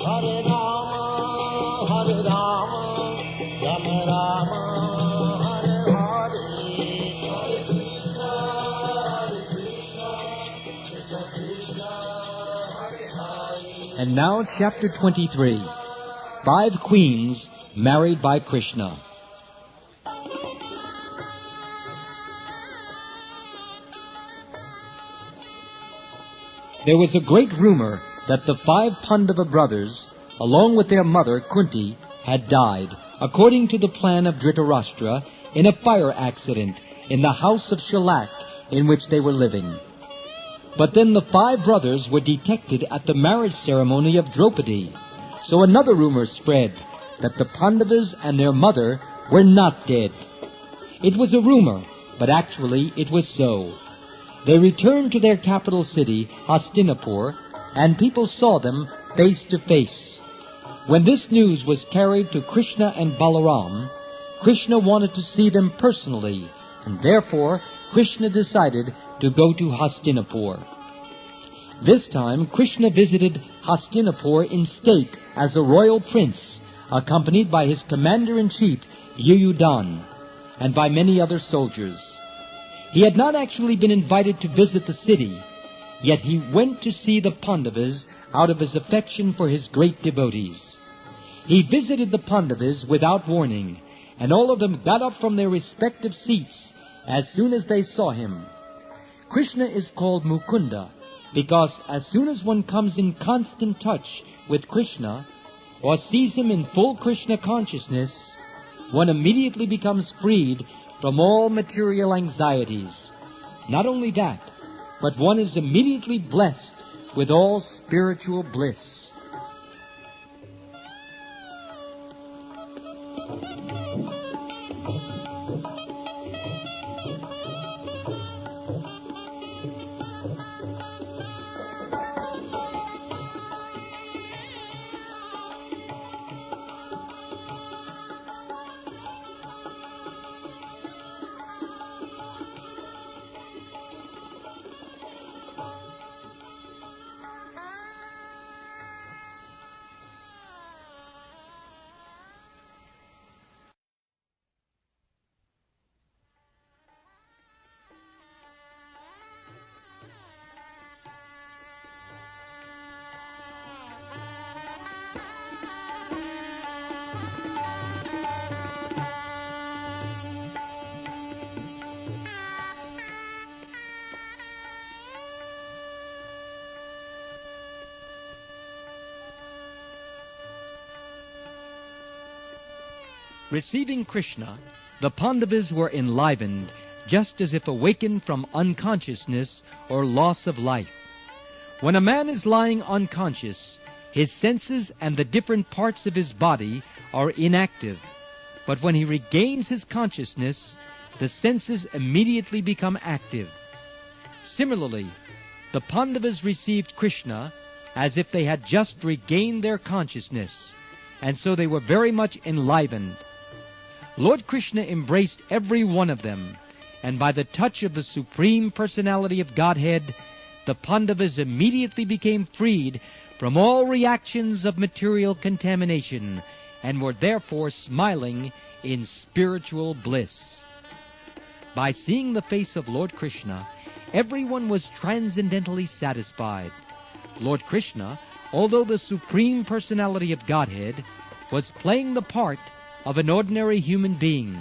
Hare Rama, Rama Rama, Hare Hare, Hare Krishna, Krishna Krishna, Hare Hare. And now chapter 23, 5 Queens Married by Krishna. There was a great rumor that the 5 Pandava brothers, along with their mother Kunti, had died, according to the plan of Dhritarashtra, in a fire accident in the house of Shalak in which they were living. But then the 5 brothers were detected at the marriage ceremony of Draupadi, so another rumor spread that the Pandavas and their mother were not dead. It was a rumor, but actually it was so. They returned to their capital city, Hastinapur, and people saw them face to face. When this news was carried to Krishna and Balaram, Krishna wanted to see them personally, and therefore Krishna decided to go to Hastinapur. This time Krishna visited Hastinapur in state as a royal prince, accompanied by his commander-in-chief, Yuyudhan, and by many other soldiers. He had not actually been invited to visit the city, yet he went to see the Pandavas out of his affection for his great devotees. He visited the Pandavas without warning, and all of them got up from their respective seats as soon as they saw him. Krishna is called Mukunda because as soon as one comes in constant touch with Krishna or sees him in full Krishna consciousness, one immediately becomes freed from all material anxieties. Not only that, but one is immediately blessed with all spiritual bliss. Receiving Krishna, the Pandavas were enlivened, just as if awakened from unconsciousness or loss of life. When a man is lying unconscious, his senses and the different parts of his body are inactive. But when he regains his consciousness, the senses immediately become active. Similarly, the Pandavas received Krishna as if they had just regained their consciousness, and so they were very much enlivened. Lord Krishna embraced every one of them, and by the touch of the Supreme Personality of Godhead, the Pandavas immediately became freed from all reactions of material contamination, and were therefore smiling in spiritual bliss. By seeing the face of Lord Krishna, everyone was transcendently satisfied. Lord Krishna, although the Supreme Personality of Godhead, was playing the part of an ordinary human being,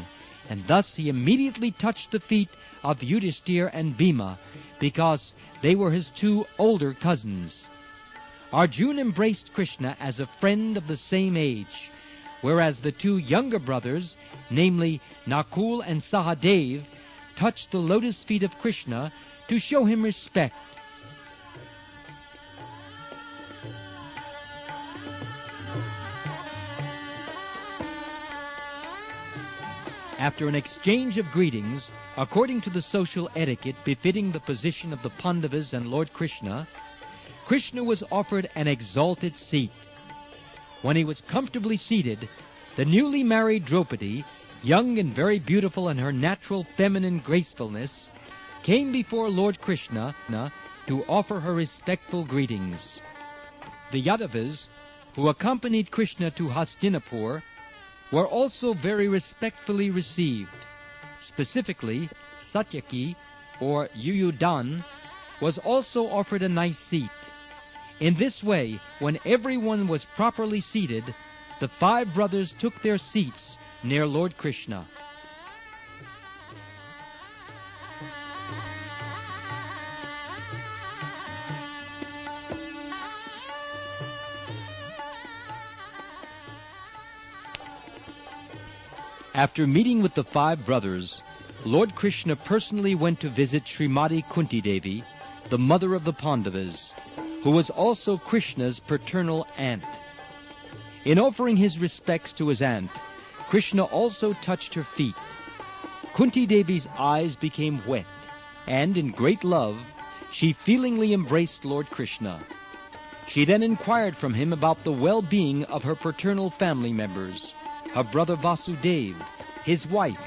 and thus he immediately touched the feet of Yudhishthira and Bhima, because they were his 2 older cousins. Arjuna embraced Krishna as a friend of the same age, whereas the 2 younger brothers, namely Nakul and Sahadev, touched the lotus feet of Krishna to show him respect. After an exchange of greetings, according to the social etiquette befitting the position of the Pandavas and Lord Krishna, Krishna was offered an exalted seat. When he was comfortably seated, the newly married Draupadi, young and very beautiful in her natural feminine gracefulness, came before Lord Krishna to offer her respectful greetings. The Yadavas, who accompanied Krishna to Hastinapur, were also very respectfully received. Specifically, Satyaki, or Yuyudan, was also offered a nice seat. In this way, when everyone was properly seated, the 5 brothers took their seats near Lord Krishna. After meeting with the 5 brothers, Lord Krishna personally went to visit Srimati Kunti Devi, the mother of the Pandavas, who was also Krishna's paternal aunt. In offering his respects to his aunt, Krishna also touched her feet. Kunti Devi's eyes became wet, and in great love, she feelingly embraced Lord Krishna. She then inquired from him about the well-being of her paternal family members, her brother Vasudeva, his wife,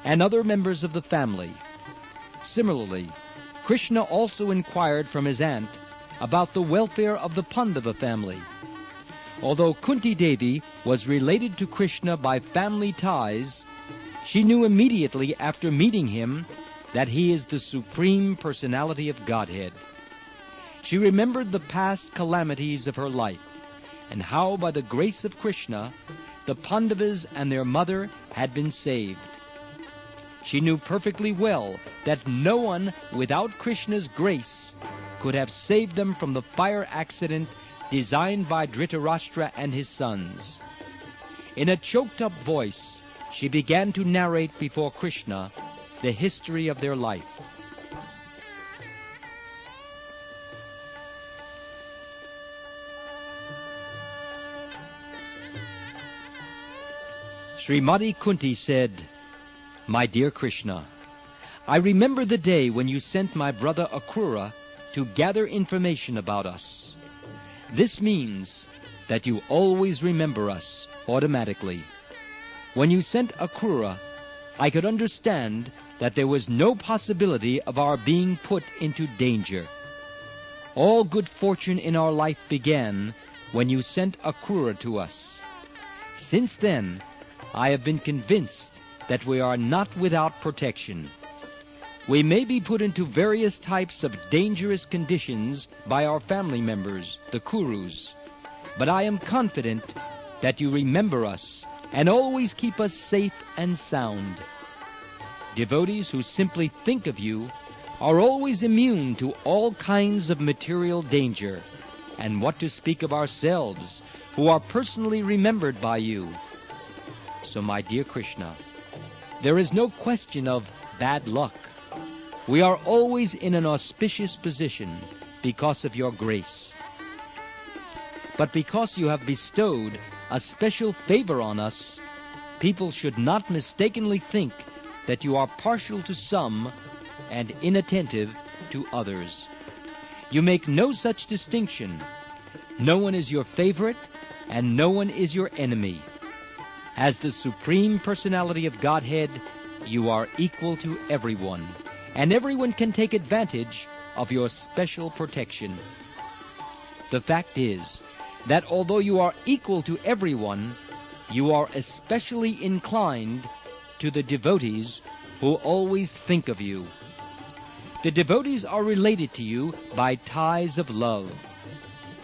and other members of the family. Similarly, Krishna also inquired from his aunt about the welfare of the Pandava family. Although Kunti Devi was related to Krishna by family ties, she knew immediately after meeting him that he is the Supreme Personality of Godhead. She remembered the past calamities of her life, and how by the grace of Krishna, the Pandavas and their mother had been saved. She knew perfectly well that no one without Krishna's grace could have saved them from the fire accident designed by Dhritarashtra and his sons. In a choked-up voice, she began to narrate before Krishna the history of their life. Srimati Kunti said, "My dear Krishna, I remember the day when you sent my brother Akrura to gather information about us. This means that you always remember us automatically. When you sent Akrura, I could understand that there was no possibility of our being put into danger. All good fortune in our life began when you sent Akrura to us. Since then, I have been convinced that we are not without protection. We may be put into various types of dangerous conditions by our family members, the Kurus, but I am confident that you remember us and always keep us safe and sound. Devotees who simply think of you are always immune to all kinds of material danger, and what to speak of ourselves, who are personally remembered by you. So, my dear Krishna, there is no question of bad luck. We are always in an auspicious position because of your grace. But because you have bestowed a special favor on us, people should not mistakenly think that you are partial to some and inattentive to others. You make no such distinction. No one is your favorite, and no one is your enemy. As the Supreme Personality of Godhead, you are equal to everyone, and everyone can take advantage of your special protection. The fact is that although you are equal to everyone, you are especially inclined to the devotees who always think of you. The devotees are related to you by ties of love.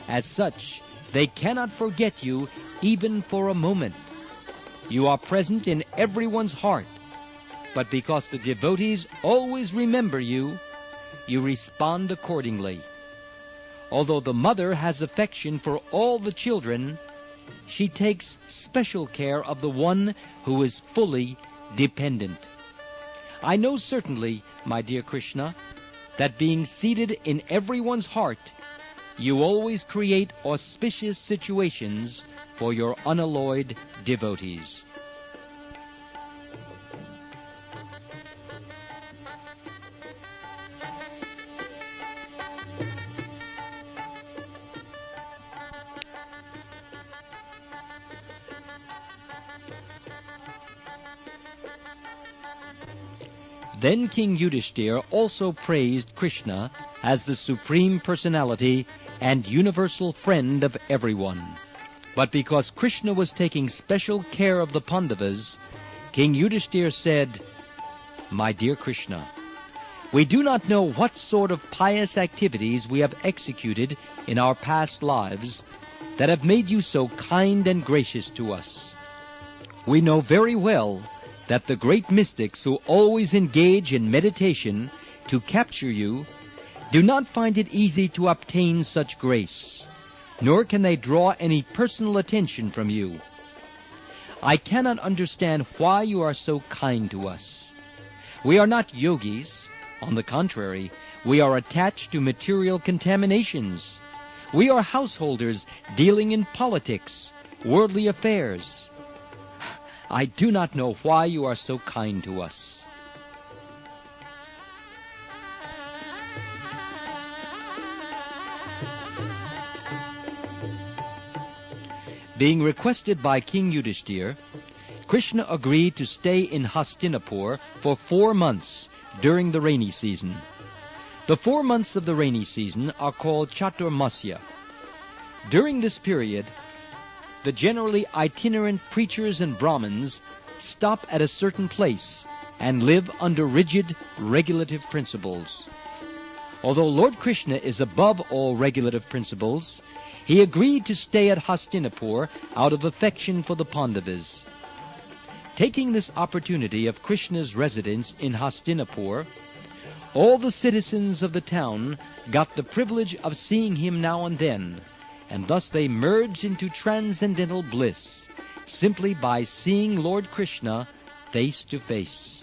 As such, they cannot forget you even for a moment. You are present in everyone's heart, but because the devotees always remember you, you respond accordingly. Although the mother has affection for all the children, she takes special care of the one who is fully dependent. I know certainly, my dear Krishna, that being seated in everyone's heart, you always create auspicious situations for your unalloyed devotees." Then King Yudhishthira also praised Krishna as the Supreme Personality and universal friend of everyone. But because Krishna was taking special care of the Pandavas, King Yudhishthira said, "My dear Krishna, we do not know what sort of pious activities we have executed in our past lives that have made you so kind and gracious to us. We know very well that the great mystics who always engage in meditation to capture you do not find it easy to obtain such grace, nor can they draw any personal attention from you. I cannot understand why you are so kind to us. We are not yogis. On the contrary, we are attached to material contaminations. We are householders dealing in politics, worldly affairs. I do not know why you are so kind to us." Being requested by King Yudhishthira, Krishna agreed to stay in Hastinapur for 4 months during the rainy season. The 4 months of the rainy season are called Chaturmasya. During this period, the generally itinerant preachers and Brahmins stop at a certain place and live under rigid regulative principles. Although Lord Krishna is above all regulative principles, he agreed to stay at Hastinapur out of affection for the Pandavas. Taking this opportunity of Krishna's residence in Hastinapur, all the citizens of the town got the privilege of seeing him now and then, and thus they merged into transcendental bliss simply by seeing Lord Krishna face to face.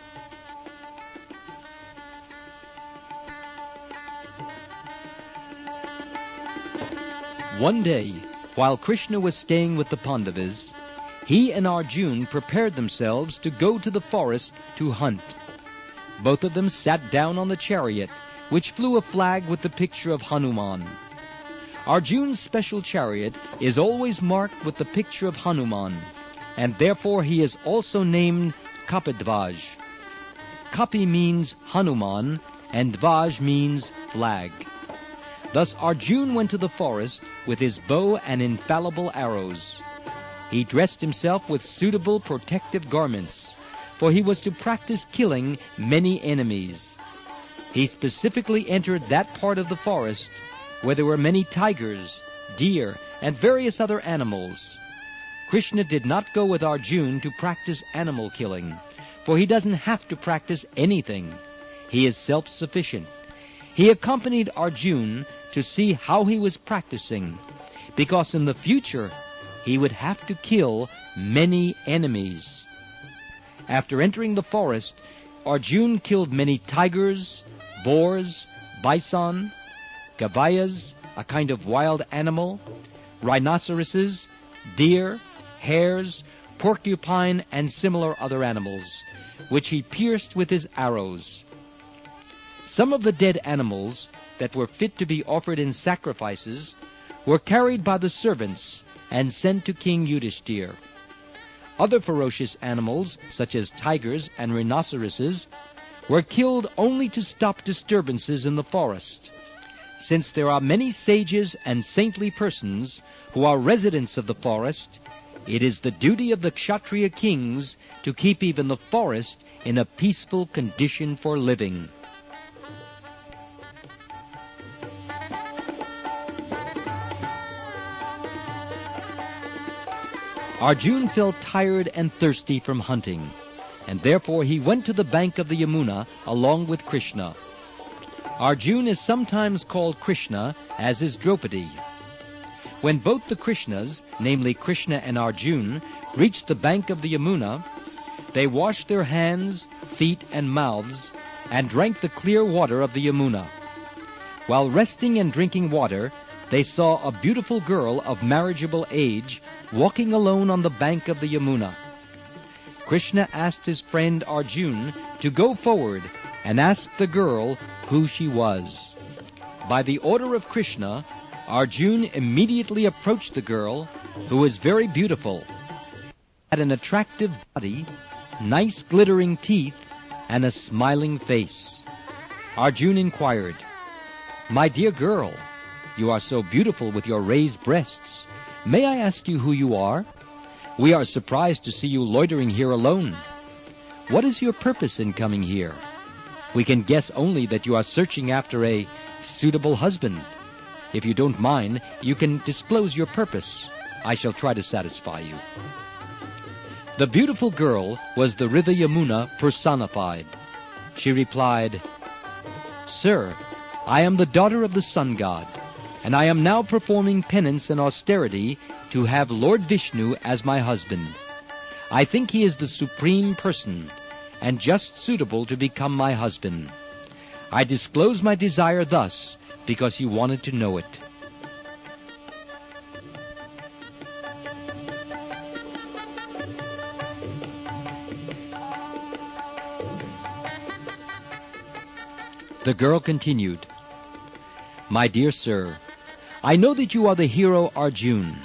One day, while Krishna was staying with the Pandavas, he and Arjuna prepared themselves to go to the forest to hunt. Both of them sat down on the chariot, which flew a flag with the picture of Hanuman. Arjuna's special chariot is always marked with the picture of Hanuman, and therefore he is also named Kapidvaj. Kapi means Hanuman, and Dvaj means flag. Thus Arjuna went to the forest with his bow and infallible arrows. He dressed himself with suitable protective garments, for he was to practice killing many enemies. He specifically entered that part of the forest where there were many tigers, deer, and various other animals. Krishna did not go with Arjuna to practice animal killing, for he doesn't have to practice anything. He is self-sufficient. He accompanied Arjuna to see how he was practicing, because in the future he would have to kill many enemies. After entering the forest, Arjuna killed many tigers, boars, bison, gavayas, a kind of wild animal, rhinoceroses, deer, hares, porcupine, and similar other animals, which he pierced with his arrows. Some of the dead animals that were fit to be offered in sacrifices were carried by the servants and sent to King Yudhishthira. Other ferocious animals, such as tigers and rhinoceroses, were killed only to stop disturbances in the forest. Since there are many sages and saintly persons who are residents of the forest, it is the duty of the Kshatriya kings to keep even the forest in a peaceful condition for living. Arjuna felt tired and thirsty from hunting, and therefore he went to the bank of the Yamuna along with Krishna. Arjuna is sometimes called Krishna, as is Draupadi. When both the Krishnas, namely Krishna and Arjuna, reached the bank of the Yamuna, they washed their hands, feet, and mouths, and drank the clear water of the Yamuna. While resting and drinking water, they saw a beautiful girl of marriageable age walking alone on the bank of the Yamuna. Krishna asked his friend Arjuna to go forward and ask the girl who she was. By the order of Krishna, Arjuna immediately approached the girl, who was very beautiful, had an attractive body, nice glittering teeth, and a smiling face. Arjuna inquired, "My dear girl, you are so beautiful with your raised breasts. May I ask you who you are? We are surprised to see you loitering here alone. What is your purpose in coming here? We can guess only that you are searching after a suitable husband. If you don't mind, you can disclose your purpose. I shall try to satisfy you." The beautiful girl was the river Yamuna personified. She replied, "Sir, I am the daughter of the sun god, and I am now performing penance and austerity to have Lord Vishnu as my husband. I think he is the supreme person, and just suitable to become my husband. I disclose my desire thus because you wanted to know it." The girl continued, "My dear sir, I know that you are the hero Arjun,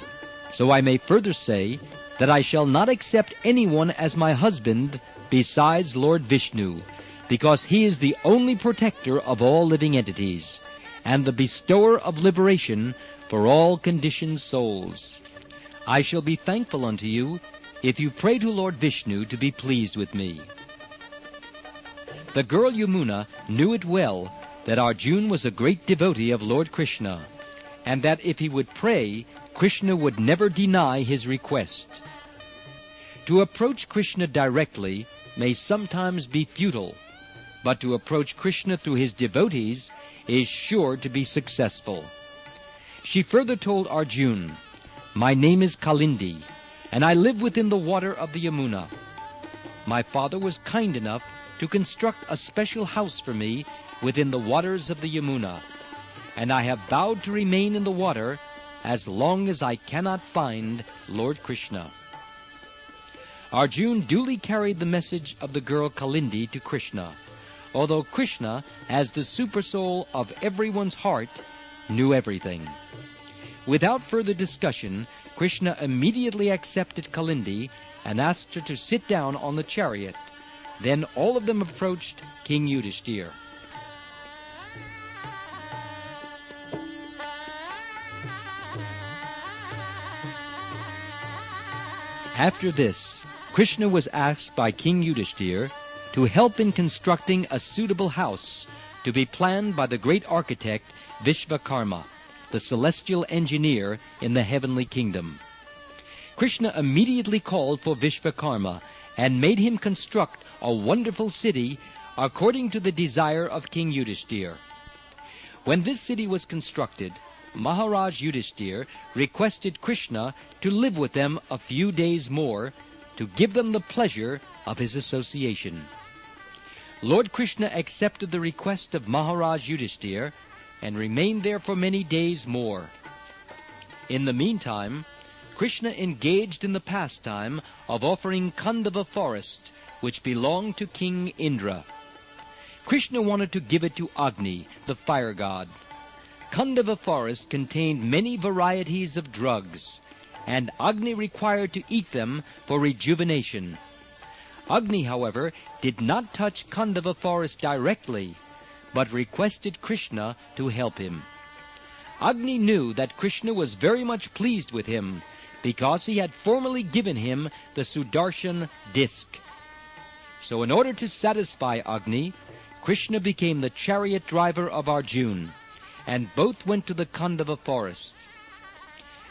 so I may further say that I shall not accept anyone as my husband besides Lord Vishnu, because he is the only protector of all living entities, and the bestower of liberation for all conditioned souls. I shall be thankful unto you if you pray to Lord Vishnu to be pleased with me." The girl Yamuna knew it well that Arjun was a great devotee of Lord Krishna, and that if he would pray, Krishna would never deny his request. To approach Krishna directly may sometimes be futile, but to approach Krishna through his devotees is sure to be successful. She further told Arjun, "My name is Kalindi, and I live within the water of the Yamuna. My father was kind enough to construct a special house for me within the waters of the Yamuna, and I have vowed to remain in the water as long as I cannot find Lord Krishna." Arjun duly carried the message of the girl Kalindi to Krishna, although Krishna, as the supersoul of everyone's heart, knew everything. Without further discussion, Krishna immediately accepted Kalindi and asked her to sit down on the chariot. Then all of them approached King Yudhishthira. After this, Krishna was asked by King Yudhishthira to help in constructing a suitable house to be planned by the great architect Vishvakarma, the celestial engineer in the heavenly kingdom. Krishna immediately called for Vishvakarma and made him construct a wonderful city according to the desire of King Yudhishthira. When this city was constructed, Maharaj Yudhishthira requested Krishna to live with them a few days more to give them the pleasure of his association. Lord Krishna accepted the request of Maharaj Yudhishthira and remained there for many days more. In the meantime, Krishna engaged in the pastime of offering Kandava forest, which belonged to King Indra. Krishna wanted to give it to Agni, the fire god. Kandava forest contained many varieties of drugs, and Agni required to eat them for rejuvenation. Agni, however, did not touch Kandava forest directly, but requested Krishna to help him. Agni knew that Krishna was very much pleased with him, because he had formerly given him the Sudarshan disc. So in order to satisfy Agni, Krishna became the chariot driver of Arjun, and both went to the Kandava forest.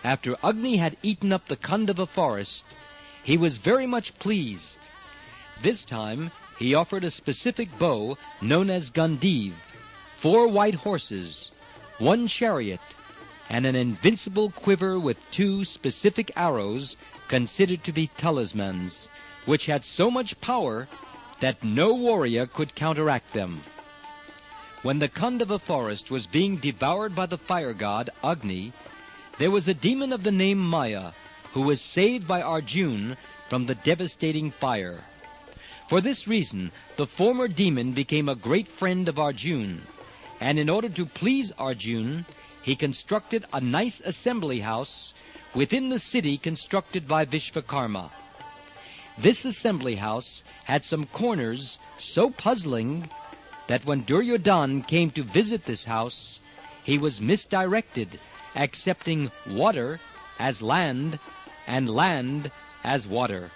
After Agni had eaten up the Kandava forest, he was very much pleased. This time he offered a specific bow known as Gandiv, 4 white horses, 1 chariot, and an invincible quiver with 2 specific arrows considered to be talismans, which had so much power that no warrior could counteract them. When the Kandava forest was being devoured by the fire god Agni, there was a demon of the name Maya, who was saved by Arjun from the devastating fire. For this reason, the former demon became a great friend of Arjun, and in order to please Arjun, he constructed a nice assembly house within the city constructed by Vishvakarma. This assembly house had some corners so puzzling that when Duryodhana came to visit this house, he was misdirected, accepting water as land, and land as water.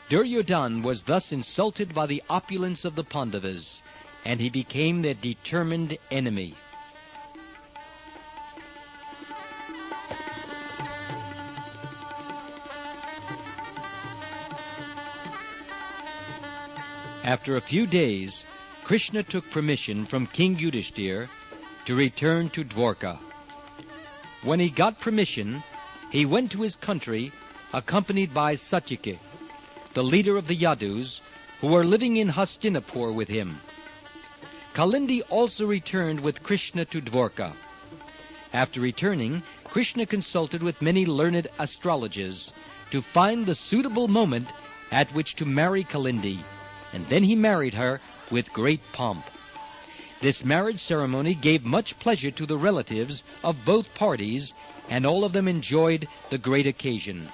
Duryodhana was thus insulted by the opulence of the Pandavas, and he became their determined enemy. After a few days, Krishna took permission from King Yudhishthir to return to Dwarka. When he got permission, he went to his country accompanied by Satyaki, the leader of the Yadus, who were living in Hastinapur with him. Kalindi also returned with Krishna to Dwarka. After returning, Krishna consulted with many learned astrologers to find the suitable moment at which to marry Kalindi, and then he married her with great pomp. This marriage ceremony gave much pleasure to the relatives of both parties, and all of them enjoyed the great occasion.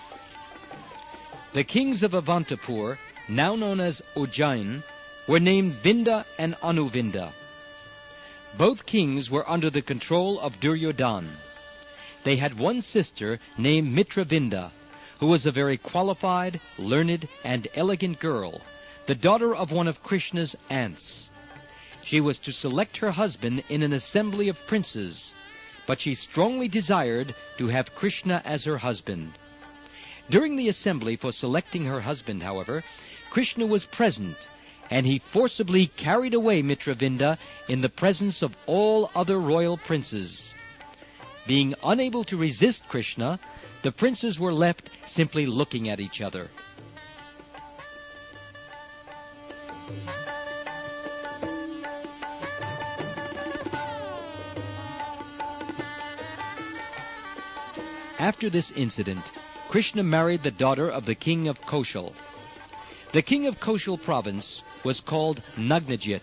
The kings of Avantapur, now known as Ujjain, were named Vinda and Anuvinda. Both kings were under the control of Duryodhana. They had one sister named Mitravinda, who was a very qualified, learned, and elegant girl, the daughter of one of Krishna's aunts. She was to select her husband in an assembly of princes, but she strongly desired to have Krishna as her husband. During the assembly for selecting her husband, however, Krishna was present, and he forcibly carried away Mitravinda in the presence of all other royal princes. Being unable to resist Krishna, the princes were left simply looking at each other. After this incident, Krishna married the daughter of the king of Koshal. The king of Koshal province was called Nagnajit.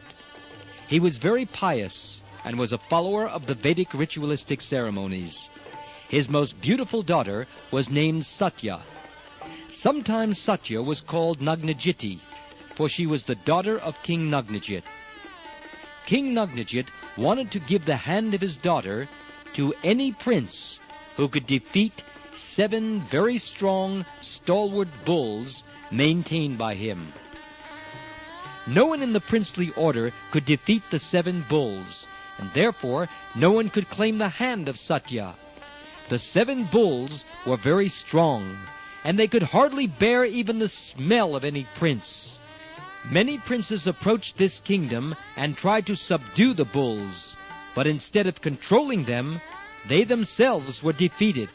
He was very pious and was a follower of the Vedic ritualistic ceremonies. His most beautiful daughter was named Satya. Sometimes Satya was called Nagnajiti, for she was the daughter of King Nagnajit. King Nagnajit wanted to give the hand of his daughter to any prince who could defeat 7 very strong, stalwart bulls maintained by him. No one in the princely order could defeat the 7 bulls, and therefore no one could claim the hand of Satya. The 7 bulls were very strong, and they could hardly bear even the smell of any prince. Many princes approached this kingdom and tried to subdue the bulls, but instead of controlling them, they themselves were defeated.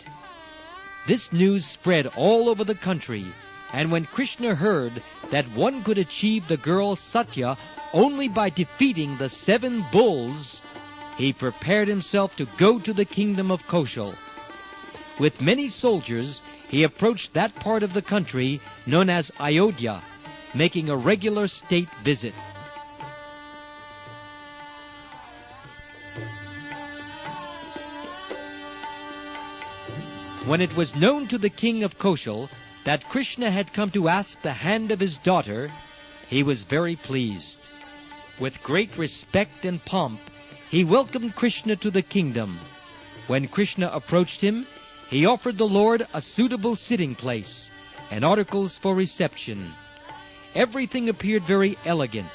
This news spread all over the country, and when Krishna heard that one could achieve the girl Satya only by defeating the 7 bulls, he prepared himself to go to the kingdom of Koshal. With many soldiers, he approached that part of the country known as Ayodhya, making a regular state visit. When it was known to the king of Koshal that Krishna had come to ask the hand of his daughter, he was very pleased. With great respect and pomp, he welcomed Krishna to the kingdom. When Krishna approached him, he offered the Lord a suitable sitting place and articles for reception. Everything appeared very elegant.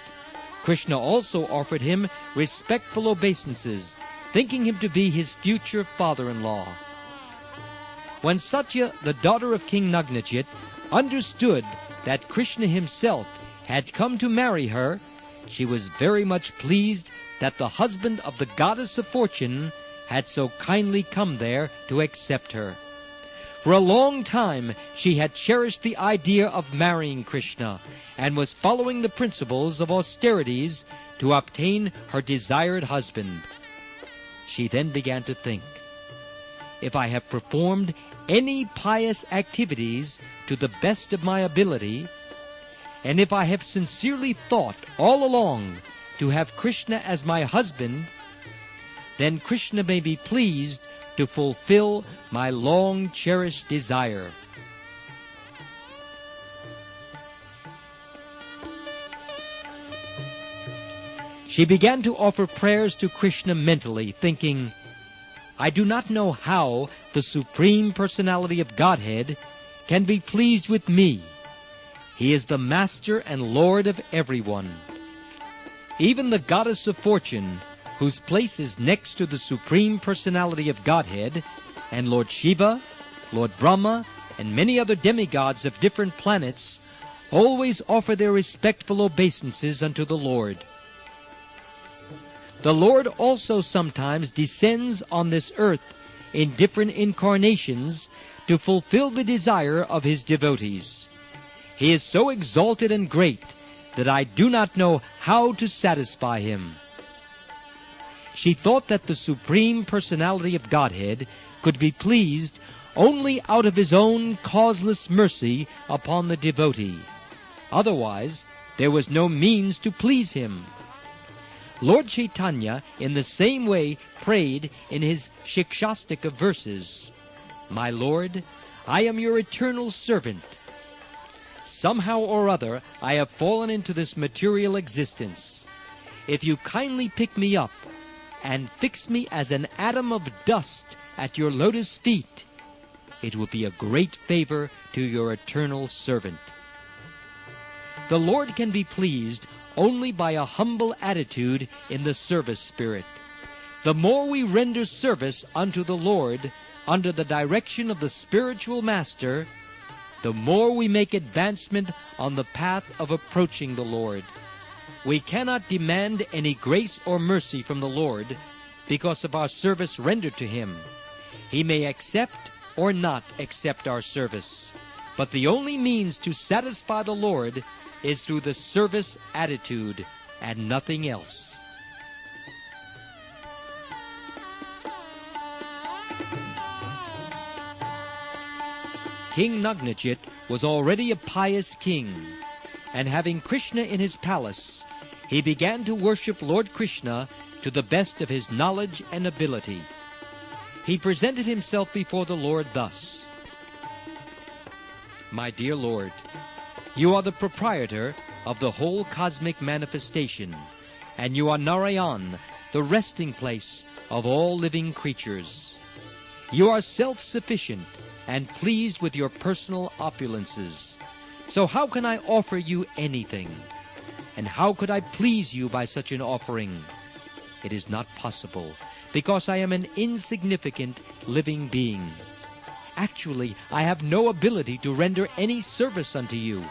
Krishna also offered him respectful obeisances, thinking him to be his future father-in-law. When Satya, the daughter of King Nagnajit, understood that Krishna himself had come to marry her, she was very much pleased that the husband of the goddess of fortune had so kindly come there to accept her. For a long time she had cherished the idea of marrying Krishna and was following the principles of austerities to obtain her desired husband. She then began to think, if I have performed any pious activities to the best of my ability, and if I have sincerely thought all along to have Krishna as my husband, then Krishna may be pleased to fulfill my long-cherished desire. She began to offer prayers to Krishna mentally, thinking, I do not know how the Supreme Personality of Godhead can be pleased with me. He is the Master and Lord of everyone. Even the Goddess of Fortune, whose place is next to the Supreme Personality of Godhead, and Lord Shiva, Lord Brahma, and many other demigods of different planets, always offer their respectful obeisances unto the Lord. The Lord also sometimes descends on this earth in different incarnations to fulfill the desire of His devotees. He is so exalted and great that I do not know how to satisfy Him. She thought that the Supreme Personality of Godhead could be pleased only out of His own causeless mercy upon the devotee. Otherwise, there was no means to please Him. Lord Chaitanya, in the same way, prayed in his Shikshastika verses, "My Lord, I am your eternal servant. Somehow or other, I have fallen into this material existence. If you kindly pick me up and fix me as an atom of dust at your lotus feet, it will be a great favor to your eternal servant." The Lord can be pleased only by a humble attitude in the service spirit. The more we render service unto the Lord under the direction of the spiritual master, the more we make advancement on the path of approaching the Lord. We cannot demand any grace or mercy from the Lord because of our service rendered to Him. He may accept or not accept our service, but the only means to satisfy the Lord is through the service attitude and nothing else. King Nagnajit was already a pious king, and having Krishna in his palace, he began to worship Lord Krishna to the best of his knowledge and ability. He presented himself before the Lord thus: "My dear Lord, you are the proprietor of the whole cosmic manifestation, and you are Narayan, the resting place of all living creatures. You are self-sufficient and pleased with your personal opulences. So how can I offer you anything? And how could I please you by such an offering? It is not possible, because I am an insignificant living being. Actually, I have no ability to render any service unto you."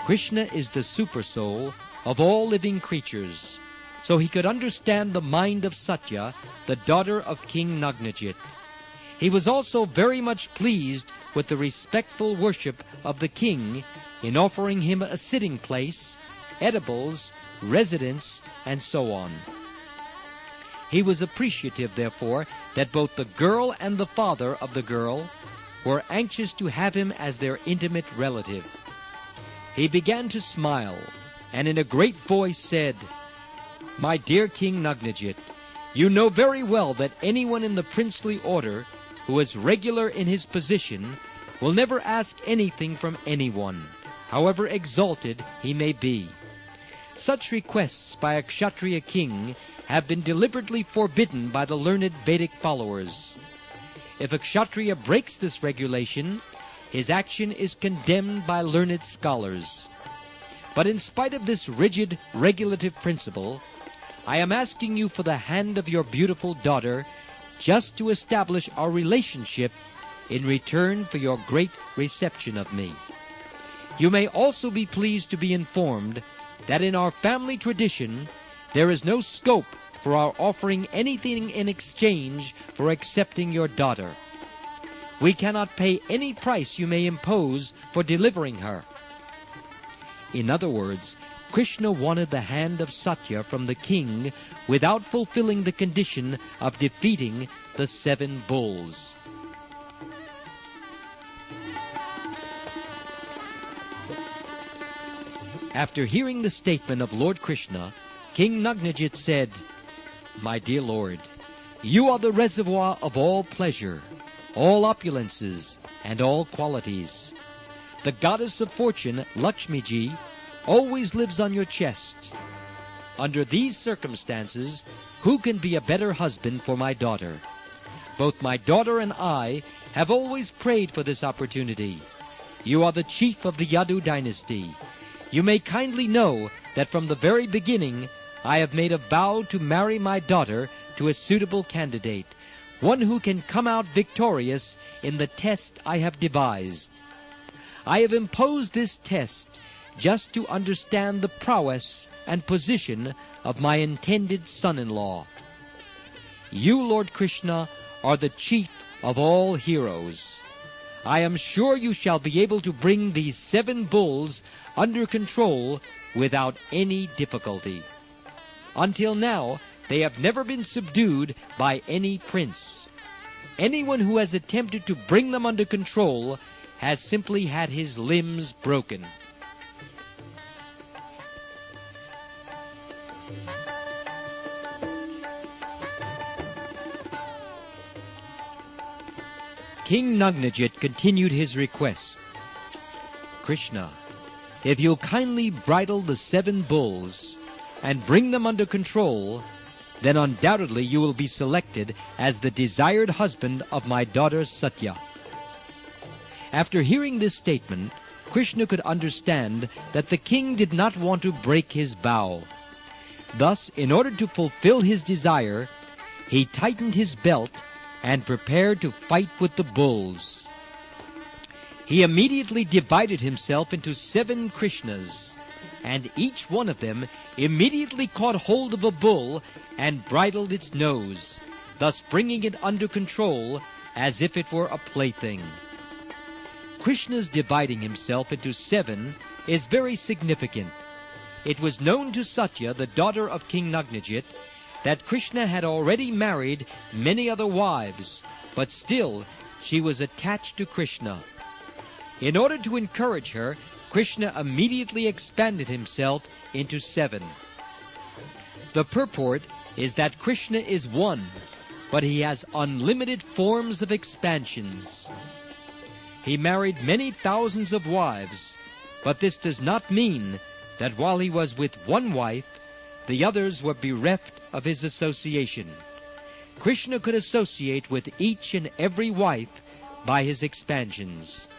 Krishna is the supersoul of all living creatures, so he could understand the mind of Satya, the daughter of King Nagnajit. He was also very much pleased with the respectful worship of the king in offering him a sitting place, edibles, residence, and so on. He was appreciative, therefore, that both the girl and the father of the girl were anxious to have him as their intimate relative. He began to smile, and in a great voice said, "My dear King Nagnajit, you know very well that anyone in the princely order who is regular in his position will never ask anything from anyone, however exalted he may be. Such requests by a Kshatriya king have been deliberately forbidden by the learned Vedic followers. If a Kshatriya breaks this regulation, his action is condemned by learned scholars. But in spite of this rigid regulative principle, I am asking you for the hand of your beautiful daughter, just to establish our relationship in return for your great reception of me. You may also be pleased to be informed that in our family tradition there is no scope for our offering anything in exchange for accepting your daughter. We cannot pay any price you may impose for delivering her." In other words, Krishna wanted the hand of Satya from the king without fulfilling the condition of defeating the 7 bulls. After hearing the statement of Lord Krishna, King Nagnajit said, "My dear Lord, you are the reservoir of all pleasure, all opulences, and all qualities. The goddess of fortune, Lakshmiji, always lives on your chest. Under these circumstances, who can be a better husband for my daughter? Both my daughter and I have always prayed for this opportunity. You are the chief of the Yadu dynasty. You may kindly know that from the very beginning I have made a vow to marry my daughter to a suitable candidate, one who can come out victorious in the test I have devised. I have imposed this test just to understand the prowess and position of my intended son-in-law. You, Lord Krishna, are the chief of all heroes. I am sure you shall be able to bring these 7 bulls under control without any difficulty. Until now, they have never been subdued by any prince. Anyone who has attempted to bring them under control has simply had his limbs broken. King Nagnajit continued his request. Krishna, if you'll kindly bridle the 7 bulls and bring them under control, then undoubtedly you will be selected as the desired husband of my daughter Satya. After hearing this statement, Krishna could understand that the king did not want to break his vow. Thus, in order to fulfill his desire, he tightened his belt and prepared to fight with the bulls. He immediately divided himself into 7 Krishnas, and each one of them immediately caught hold of a bull and bridled its nose, thus bringing it under control as if it were a plaything. Krishna's dividing himself into 7 is very significant. It was known to Satya, the daughter of King Nagnajit, that Krishna had already married many other wives, but still she was attached to Krishna. In order to encourage her, Krishna immediately expanded himself into 7. The purport is that Krishna is one, but he has unlimited forms of expansions. He married many thousands of wives, but this does not mean that while he was with one wife, the others were bereft of his association. Krishna could associate with each and every wife by his expansions.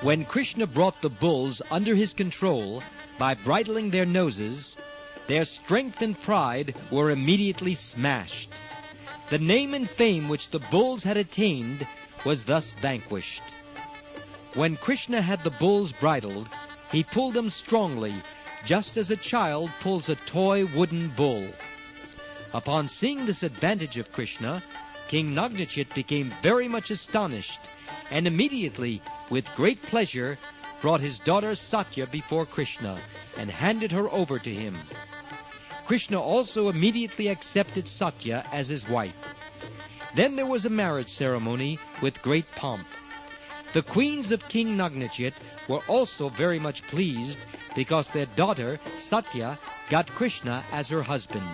When Krishna brought the bulls under his control by bridling their noses, their strength and pride were immediately smashed. The name and fame which the bulls had attained was thus vanquished. When Krishna had the bulls bridled, he pulled them strongly, just as a child pulls a toy wooden bull. Upon seeing this advantage of Krishna, King Nagnajit became very much astonished, and immediately, with great pleasure, brought his daughter Satya before Krishna, and handed her over to him. Krishna also immediately accepted Satya as his wife. Then there was a marriage ceremony with great pomp. The queens of King Nagnajit were also very much pleased because their daughter, Satya, got Krishna as her husband.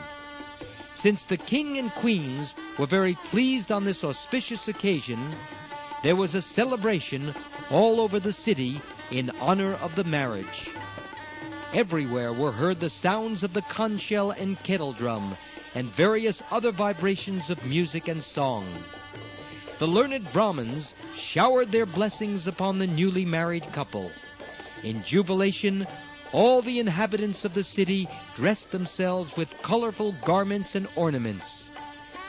Since the king and queens were very pleased on this auspicious occasion, there was a celebration all over the city in honor of the marriage. Everywhere were heard the sounds of the conch shell and kettle drum, and various other vibrations of music and song. The learned Brahmins showered their blessings upon the newly married couple. In jubilation, all the inhabitants of the city dressed themselves with colorful garments and ornaments.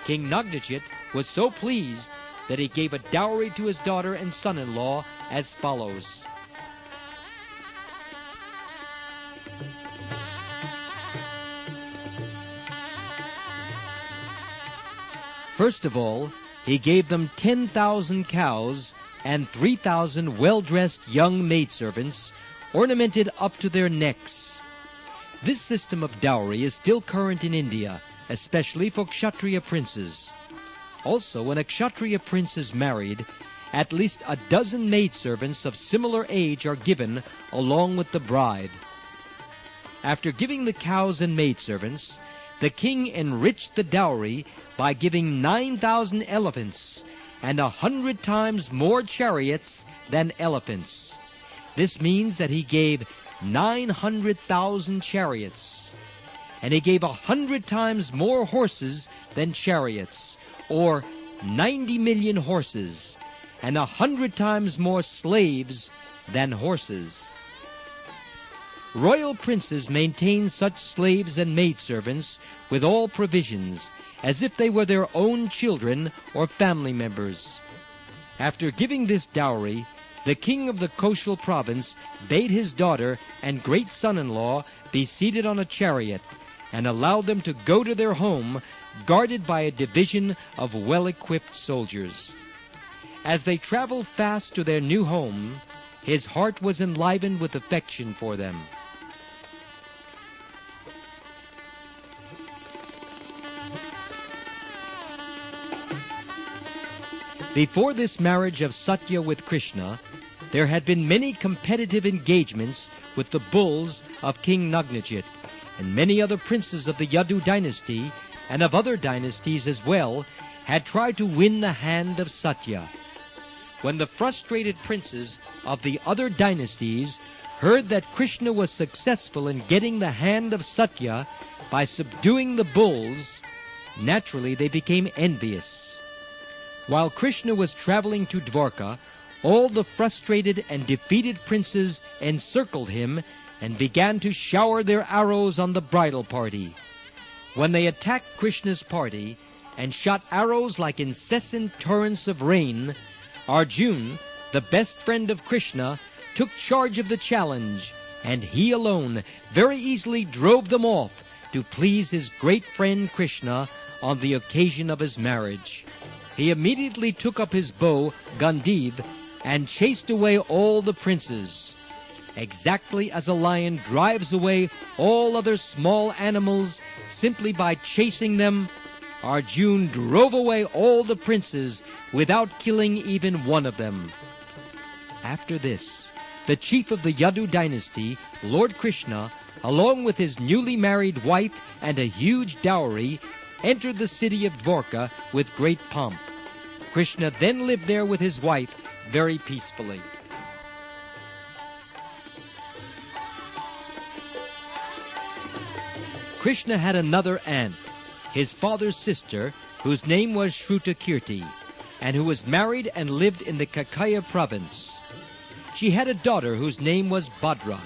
King Nagnajit was so pleased that he gave a dowry to his daughter and son-in-law as follows. First of all, he gave them 10,000 cows and 3,000 well-dressed young maidservants, ornamented up to their necks. This system of dowry is still current in India, especially for Kshatriya princes. Also, when a Kshatriya prince is married, at least a dozen maidservants of similar age are given along with the bride. After giving the cows and maidservants, the king enriched the dowry by giving 9,000 elephants and 100 times more chariots than elephants. This means that he gave 900,000 chariots, and he gave 100 times more horses than chariots, or 90 million horses, and 100 times more slaves than horses. Royal princes maintained such slaves and maidservants with all provisions, as if they were their own children or family members. After giving this dowry, the king of the Koshal province bade his daughter and great son-in-law be seated on a chariot, and allowed them to go to their home, guarded by a division of well-equipped soldiers. As they traveled fast to their new home, his heart was enlivened with affection for them. Before this marriage of Satya with Krishna, there had been many competitive engagements with the bulls of King Nagnajit, and many other princes of the Yadu dynasty, and of other dynasties as well, had tried to win the hand of Satya. When the frustrated princes of the other dynasties heard that Krishna was successful in getting the hand of Satya by subduing the bulls, naturally they became envious. While Krishna was traveling to Dwarka, all the frustrated and defeated princes encircled him and began to shower their arrows on the bridal party. When they attacked Krishna's party and shot arrows like incessant torrents of rain, Arjuna, the best friend of Krishna, took charge of the challenge, and he alone very easily drove them off to please his great friend Krishna on the occasion of his marriage. He immediately took up his bow, Gandiv, and chased away all the princes. Exactly as a lion drives away all other small animals simply by chasing them, Arjuna drove away all the princes without killing even one of them. After this, the chief of the Yadu dynasty, Lord Krishna, along with his newly married wife and a huge dowry, entered the city of Dwarka with great pomp. Krishna then lived there with his wife very peacefully. Krishna had another aunt, his father's sister, whose name was Shrutakirti, and who was married and lived in the Kakaya province. She had a daughter whose name was Bhadra.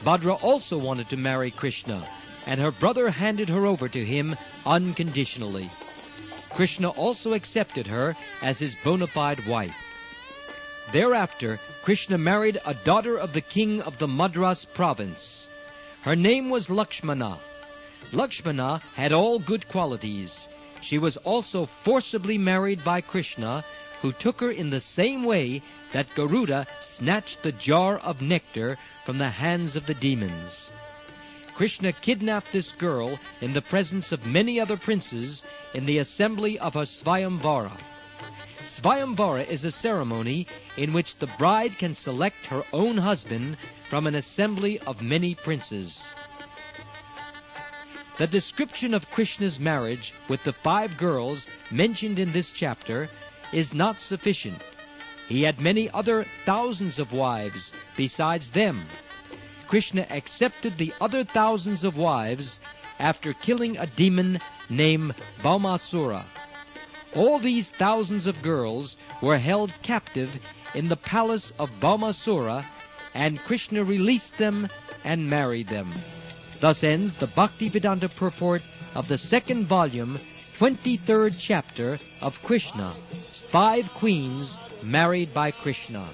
Bhadra also wanted to marry Krishna, and her brother handed her over to him unconditionally. Krishna also accepted her as his bona fide wife. Thereafter, Krishna married a daughter of the king of the Madras province. Her name was Lakshmana. Lakshmana had all good qualities. She was also forcibly married by Krishna, who took her in the same way that Garuda snatched the jar of nectar from the hands of the demons. Krishna kidnapped this girl in the presence of many other princes in the assembly of a Svayamvara. Svayamvara is a ceremony in which the bride can select her own husband from an assembly of many princes. The description of Krishna's marriage with the 5 girls mentioned in this chapter is not sufficient. He had many other thousands of wives besides them. Krishna accepted the other thousands of wives after killing a demon named Bhaumasura. All these thousands of girls were held captive in the palace of Bhaumasura, and Krishna released them and married them. Thus ends the Bhaktivedanta purport of the 2nd volume, 23rd chapter of Krishna, 5 queens married by Krishna.